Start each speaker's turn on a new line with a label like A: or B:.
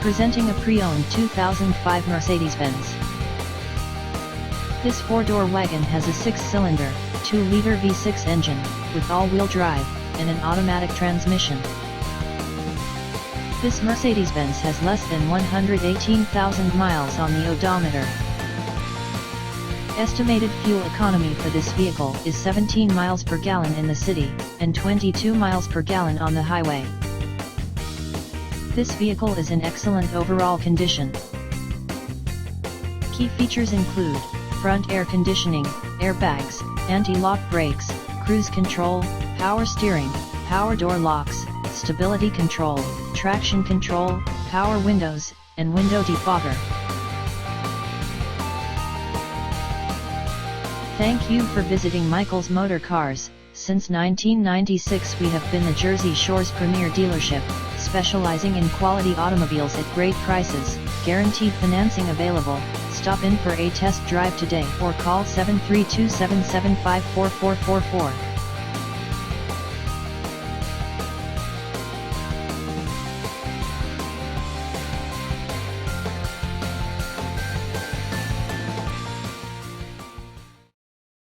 A: Presenting a pre-owned 2005 Mercedes-Benz. This four-door wagon has a 6-cylinder, 2-liter V6 engine, with all-wheel drive, and an automatic transmission. This Mercedes-Benz has less than 118,000 miles on the odometer. Estimated fuel economy for this vehicle is 17 miles per gallon in the city, and 22 miles per gallon on the highway. This vehicle is in excellent overall condition. Key features include front air conditioning, airbags, anti-lock brakes, cruise control, power steering, power door locks, stability control, traction control, power windows, and window defogger. Thank you for visiting Michael's Motorcars. Since 1996 we have been the Jersey Shore's premier dealership, specializing in quality automobiles at great prices, guaranteed financing available. Stop in for a test drive today or call 732-775-4444.